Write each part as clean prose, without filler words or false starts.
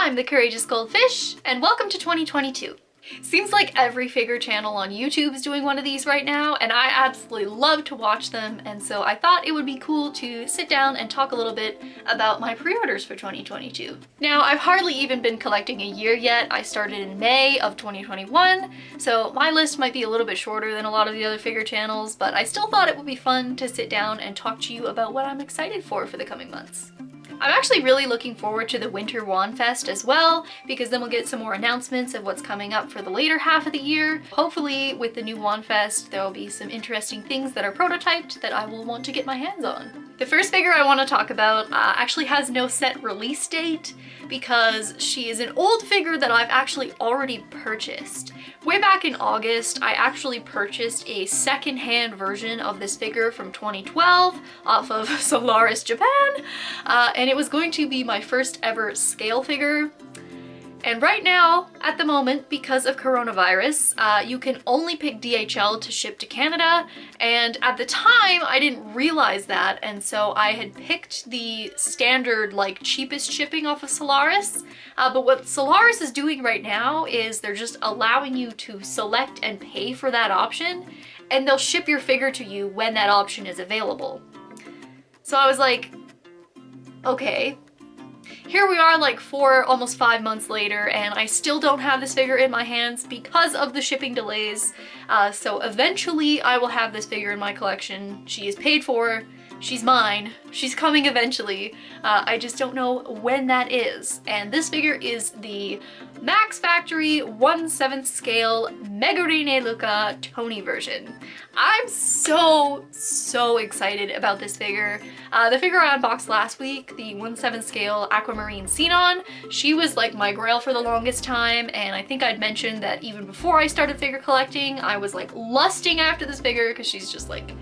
I'm the Courageous Goldfish, and welcome to 2022. Seems like every figure channel on YouTube is doing one of these right now, and I absolutely love to watch them, and so I thought it would be cool to sit down and talk a little bit about my pre-orders for 2022. Now, I've hardly even been collecting a year yet. I started in May of 2021, so my list might be a little bit shorter than a lot of the other figure channels, but I still thought it would be fun to sit down and talk to you about what I'm excited for the coming months. I'm actually really looking forward to the Winter Wand Fest as well, because then we'll get some more announcements of what's coming up for the later half of the year. Hopefully with the new Wand Fest, there will be some interesting things that are prototyped that I will want to get my hands on. The first figure I want to talk about actually has no set release date because she is an old figure that I've actually already purchased. Way back in August, I actually purchased a second-hand version of this figure from 2012 off of Solaris Japan, and it was going to be my first ever scale figure. And right now, at the moment, because of coronavirus, you can only pick DHL to ship to Canada, and at the time I didn't realize that, and so I had picked the standard, like, cheapest shipping off of Solaris. But what Solaris is doing right now is they're just allowing you to select and pay for that option, and they'll ship your figure to you when that option is available. So I was like, okay. Here we are like almost 5 months later, and I still don't have this figure in my hands because of the shipping delays. So eventually I will have this figure in my collection. She is paid for, she's mine, she's coming eventually. I just don't know when that is. And this figure is the Max Factory 1/7 scale Megurine Luca Tony version. I'm so excited about this figure. The figure I unboxed last week, the 1/7 scale Aquamarine Xenon, she was like my grail for the longest time, and I think I'd mentioned that even before I started figure collecting, I was like lusting after this figure because she's just like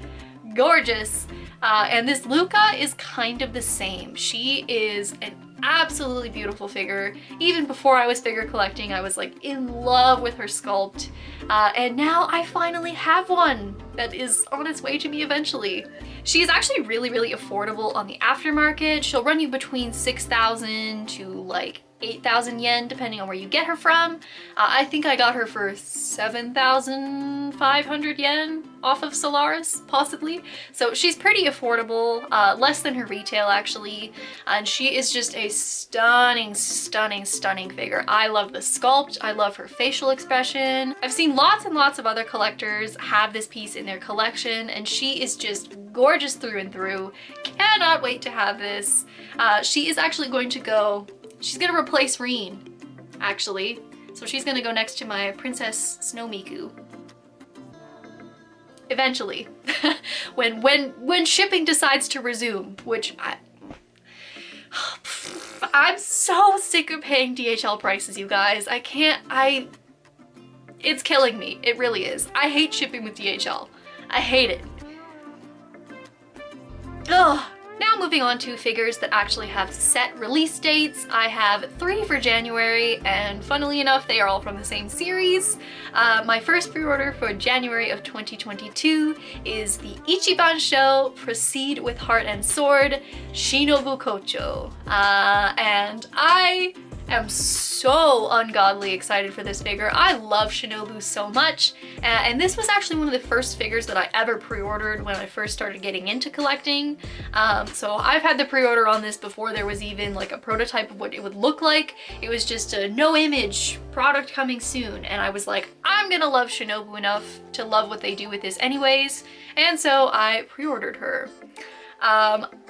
gorgeous. And this Luca is kind of the same. She is an absolutely beautiful figure. Even before I was figure collecting, I was like in love with her sculpt. And now I finally have one that is on its way to me eventually. She is actually really affordable on the aftermarket. She'll run you between 6,000 to like 8,000 yen depending on where you get her from. I think I got her for 7,500 yen off of Solaris, possibly. So she's pretty affordable, less than her retail actually, and she is just a stunning figure. I love the sculpt, I love her facial expression. I've seen lots and lots of other collectors have this piece in their collection, and she is just gorgeous through and through. Cannot wait to have this. She is actually going to go, she's gonna replace Reen, actually. So she's gonna go next to my Princess Snow Miku. Eventually. when shipping decides to resume, which I'm so sick of paying DHL prices, you guys. It's killing me. It really is. I hate shipping with DHL. I hate it. Ugh. Now moving on to figures that actually have set release dates. I have 3 for January, and funnily enough, they are all from the same series. My first pre-order for January of 2022 is the Ichiban Show Proceed with Heart and Sword Shinobu Kocho. And I am so ungodly excited for this figure. I love Shinobu so much, and this was actually one of the first figures that I ever pre-ordered when I first started getting into collecting. So I've had the pre-order on this before there was even like a prototype of what it would look like. It was just a no image product coming soon, and I was like, I'm gonna love Shinobu enough to love what they do with this anyways, and so I pre-ordered her.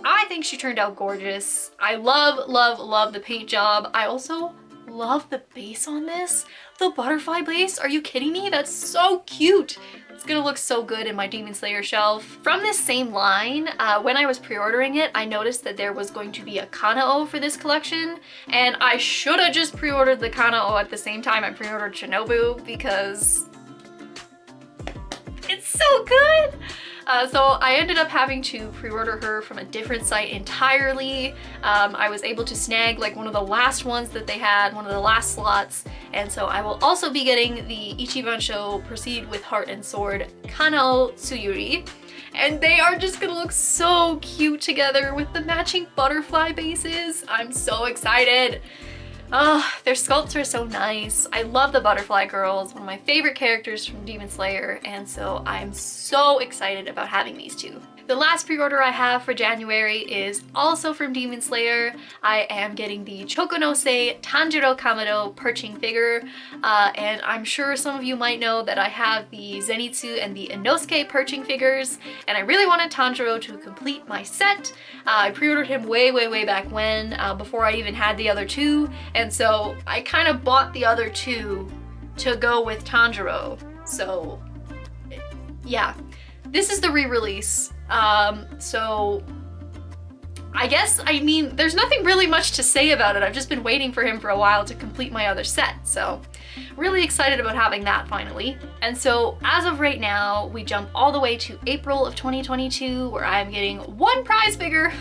I think she turned out gorgeous. I love the paint job. I also love the base on this. The butterfly base, are you kidding me? That's so cute. It's gonna look so good in my Demon Slayer shelf. From this same line, when I was pre-ordering it, I noticed that there was going to be a Kanao for this collection, and I should have just pre-ordered the Kanao at the same time I pre-ordered Shinobu because it's so good. So I ended up having to pre-order her from a different site entirely. I was able to snag like one of the last ones that they had, one of the last slots, and so I will also be getting the Ichiban Show Proceed with Heart and Sword Kanao Tsuyuri. And they are just gonna look so cute together with the matching butterfly bases. I'm so excited. Oh, their sculpts are so nice. I love the Butterfly Girls, one of my favorite characters from Demon Slayer, and so I'm so excited about having these two. The last pre-order I have for January is also from Demon Slayer. I am getting the Chokonose Tanjiro Kamado perching figure, and I'm sure some of you might know that I have the Zenitsu and the Inosuke perching figures, and I really wanted Tanjiro to complete my set. I pre-ordered him way back when, before I even had the other two, and so I kind of bought the other two to go with Tanjiro. So yeah, this is the re-release. So I guess, I mean, there's nothing really much to say about it. I've just been waiting for him for a while to complete my other set, so really excited about having that finally. And so as of right now, we jump all the way to April of 2022, where I'm getting one prize figure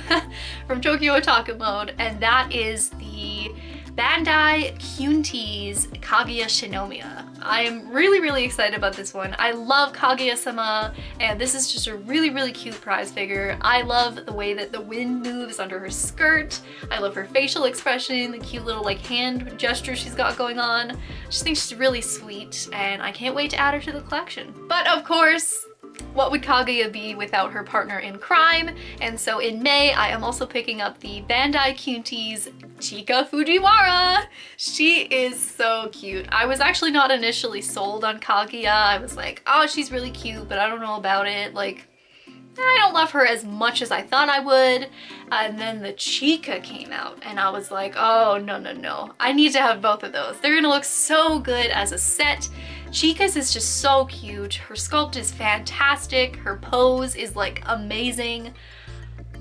from Tokyo Otaku Mode, and that is the Bandai Kyuntees Kaguya Shinomiya. I'm really excited about this one. I love Kaguya-sama, and this is just a really cute prize figure. I love the way that the wind moves under her skirt. I love her facial expression, the cute little like hand gesture she's got going on. I just think she's really sweet, and I can't wait to add her to the collection. But of course, what would Kaguya be without her partner in crime? And so in May, I am also picking up the Bandai Kyuntees Chika Fujiwara. She is so cute. I was actually not initially sold on Kaguya. I was like, oh, she's really cute, but I don't know about it. Like, I don't love her as much as I thought I would. And then the Chika came out and I was like, oh, no. I need to have both of those. They're gonna look so good as a set. Chika's is just so cute. Her sculpt is fantastic. Her pose is like amazing.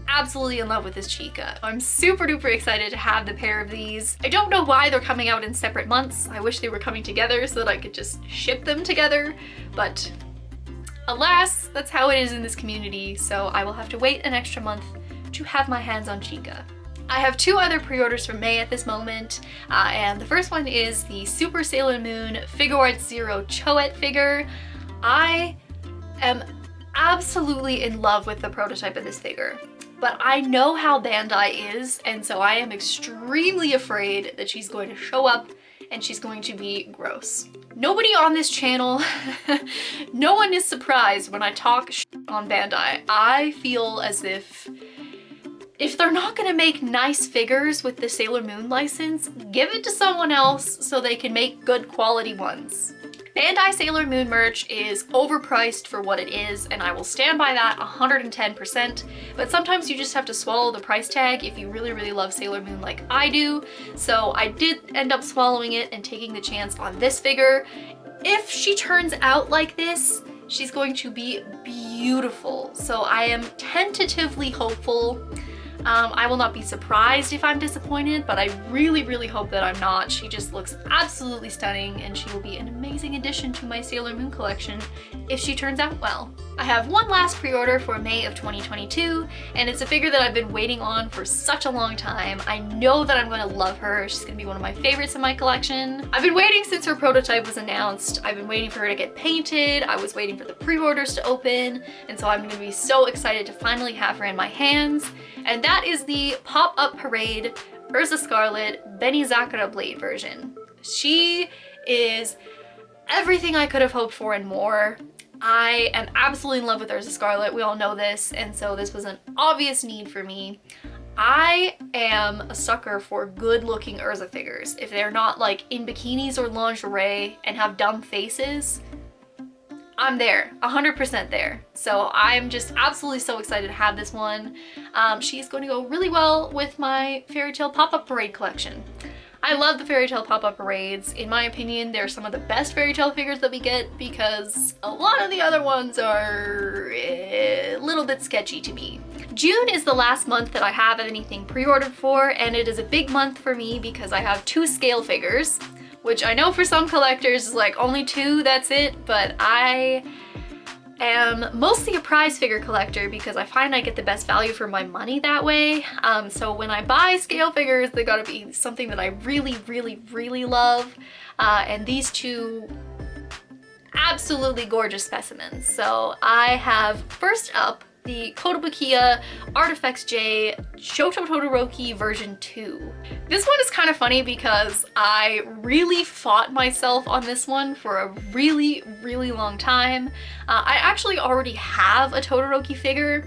Absolutely in love with this Chika. I'm super duper excited to have the pair of these. I don't know why they're coming out in separate months. I wish they were coming together so that I could just ship them together, but alas, that's how it is in this community, so I will have to wait an extra month to have my hands on Chika. I have two other pre-orders for May at this moment, and the first one is the Super Sailor Moon Figuarts Zero Choet figure. I am absolutely in love with the prototype of this figure, but I know how Bandai is, and so I am extremely afraid that she's going to show up and she's going to be gross. Nobody on this channel, no one is surprised when I talk on Bandai. I feel as if they're not gonna make nice figures with the Sailor Moon license, give it to someone else so they can make good quality ones. Bandai Sailor Moon merch is overpriced for what it is, and I will stand by that 110%, but sometimes you just have to swallow the price tag if you really love Sailor Moon like I do. So I did end up swallowing it and taking the chance on this figure. If she turns out like this, she's going to be beautiful. So I am tentatively hopeful. I will not be surprised if I'm disappointed, but I really hope that I'm not. She just looks absolutely stunning, and she will be an amazing addition to my Sailor Moon collection if she turns out well. I have one last pre-order for May of 2022, and it's a figure that I've been waiting on for such a long time. I know that I'm going to love her. She's going to be one of my favorites in my collection. I've been waiting since her prototype was announced. I've been waiting for her to get painted. I was waiting for the pre-orders to open, and so I'm going to be so excited to finally have her in my hands. And that is the Pop-Up Parade Urza Scarlet Benizakura Blade version. She is everything I could have hoped for and more. I am absolutely in love with Urza Scarlet, we all know this, and so this was an obvious need for me. I am a sucker for good looking Urza figures. If they're not like in bikinis or lingerie and have dumb faces, I'm there, 100% there. So I'm just absolutely so excited to have this one. She's going to go really well with my Fairy Tail Pop-Up Parade collection. I love the Fairy Tail Pop-Up Parades. In my opinion, they're some of the best Fairy Tail figures that we get because a lot of the other ones are a little bit sketchy to me. June is the last month that I have anything pre-ordered for, and it is a big month for me because I have 2 scale figures, which I know for some collectors is like only 2, that's it, but I am mostly a prize figure collector because I find I get the best value for my money that way. So when I buy scale figures, they gotta be something that I really love. And these 2 absolutely gorgeous specimens. So I have first up the Kotobukiya Artifacts J Shoto Todoroki version 2. This one is kind of funny because I really fought myself on this one for a really long time. I actually already have a Todoroki figure,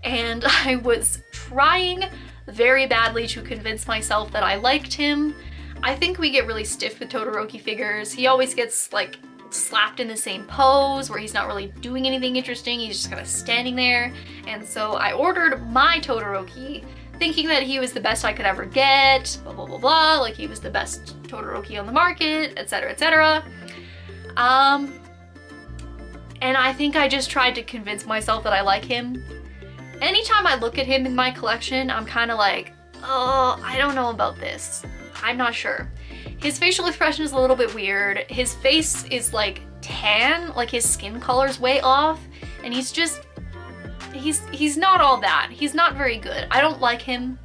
and I was trying very badly to convince myself that I liked him. I think we get really stiff with Todoroki figures. He always gets like slapped in the same pose where he's not really doing anything interesting, he's just kind of standing there. And so I ordered my Todoroki thinking that he was the best I could ever get, blah blah blah blah, like he was the best Todoroki on the market, etc etc. And I think I just tried to convince myself that I like him. Anytime I look at him in my collection, I'm kind of like, oh, I don't know about this. I'm not sure. His facial expression is a little bit weird. His face is like tan, like his skin color's way off, and he's just, he's not all that. He's not very good. I don't like him,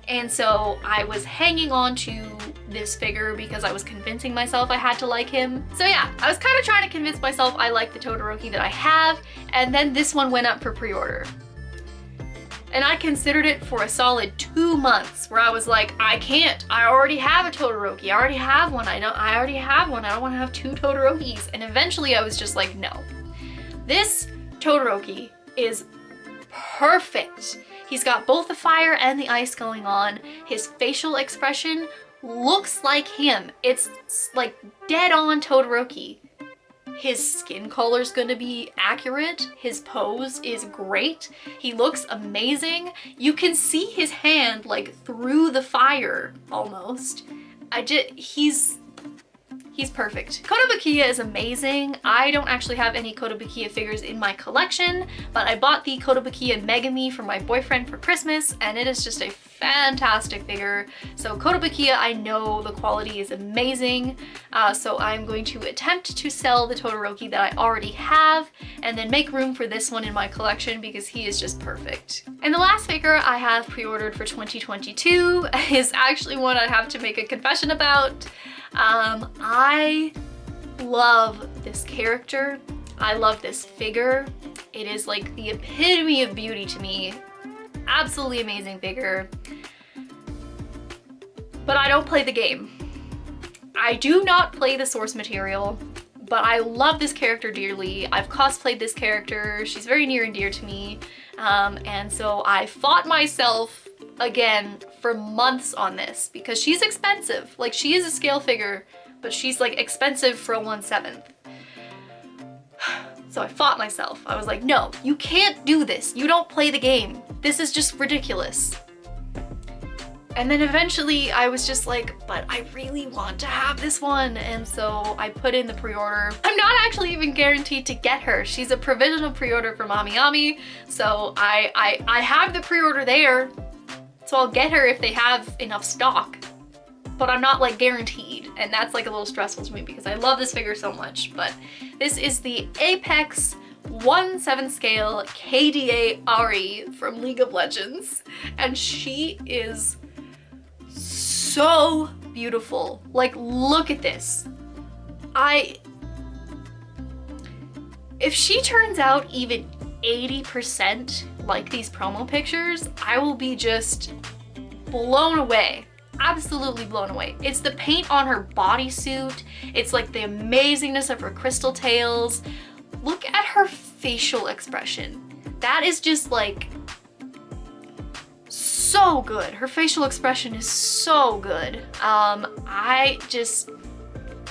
and so I was hanging on to this figure because I was convincing myself I had to like him. So yeah, I was kind of trying to convince myself I like the Todoroki that I have, and then this one went up for pre-order. And I considered it for a solid 2 months where I was like, I can't, I already have a Todoroki, I already have one, I already have one, I don't want to have 2 Todorokis. And eventually I was just like, no. This Todoroki is perfect. He's got both the fire and the ice going on. His facial expression looks like him. It's like dead on Todoroki. His skin color's gonna be accurate. His pose is great. He looks amazing. You can see his hand like through the fire almost. He's perfect. Kotobukiya is amazing. I don't actually have any Kotobukiya figures in my collection, but I bought the Kotobukiya Megami for my boyfriend for Christmas, and it is just a fantastic figure. So Kotobukiya, I know the quality is amazing, so I'm going to attempt to sell the Todoroki that I already have, and then make room for this one in my collection because he is just perfect. And the last figure I have pre-ordered for 2022 is actually one I have to make a confession about. I love this character. I love this figure. It is like the epitome of beauty to me. Absolutely amazing figure. But I don't play the game. I do not play the source material, but I love this character dearly. I've cosplayed this character. She's very near and dear to me. And so I fought myself again for months on this because she's expensive. Like, she is a scale figure, but she's like expensive for a 1/7. So I fought myself. I was like, no, you can't do this. You don't play the game. This is just ridiculous. And then eventually I was just like, but I really want to have this one. And so I put in the pre-order. I'm not actually even guaranteed to get her. She's a provisional pre-order from Amiyami. So I have the pre-order there. So I'll get her if they have enough stock. But I'm not like guaranteed. And that's like a little stressful to me because I love this figure so much. But this is the Apex 1/7 scale KDA Ari from League of Legends. And she is so beautiful. Like, look at this. If she turns out even 80% like these promo pictures, I will be just blown away. Absolutely blown away. It's the paint on her bodysuit. It's like the amazingness of her crystal tails. Look at her facial expression. That is just like so good. Her facial expression is so good.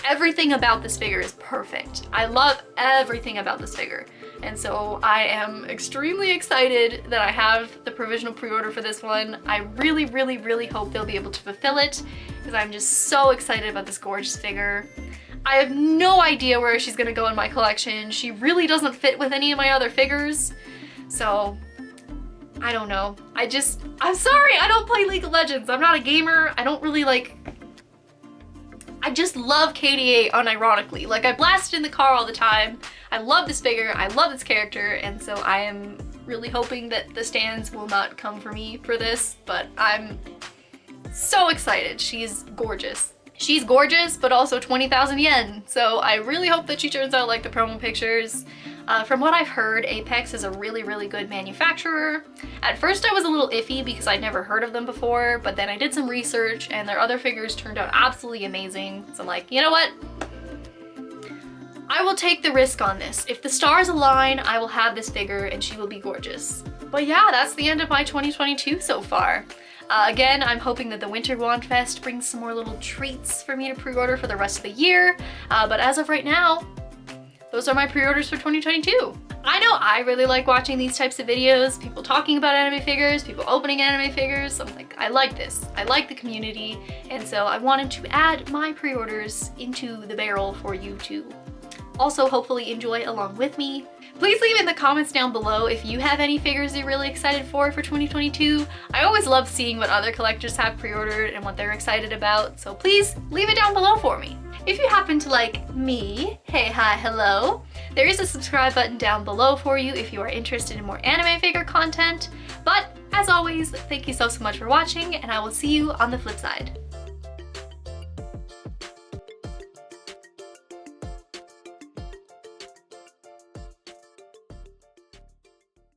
Everything about this figure is perfect. I love everything about this figure. And so I am extremely excited that I have the provisional pre-order for this one. I really, really, really hope they'll be able to fulfill it because I'm just so excited about this gorgeous figure. I have no idea where she's gonna go in my collection. She really doesn't fit with any of my other figures. So I don't know. I'm sorry, I don't play League of Legends. I'm not a gamer. I don't really like, I just love KDA unironically. Like, I blast it in the car all the time. I love this figure, I love this character, and so I am really hoping that the stands will not come for me for this, but I'm so excited. She's gorgeous. She's gorgeous, but also 20,000 yen. So I really hope that she turns out like the promo pictures. From what I've heard, Apex is a really, really good manufacturer. At first I was a little iffy because I'd never heard of them before, but then I did some research and their other figures turned out absolutely amazing. So I'm like, you know what? I will take the risk on this. If the stars align, I will have this figure and she will be gorgeous. But yeah, that's the end of my 2022 so far. Again, I'm hoping that the Winter Wand Fest brings some more little treats for me to pre-order for the rest of the year. But as of right now, those are my pre-orders for 2022. I know I really like watching these types of videos, people talking about anime figures, people opening anime figures. I'm like, I like this. I like the community. And so I wanted to add my pre-orders into the barrel for you to also hopefully enjoy along with me. Please leave in the comments down below if you have any figures you're really excited for 2022. I always love seeing what other collectors have pre-ordered and what they're excited about, so please leave it down below for me. If you happen to like me, hey, hi, hello, there is a subscribe button down below for you if you are interested in more anime figure content. But as always, thank you so much for watching, and I will see you on the flip side.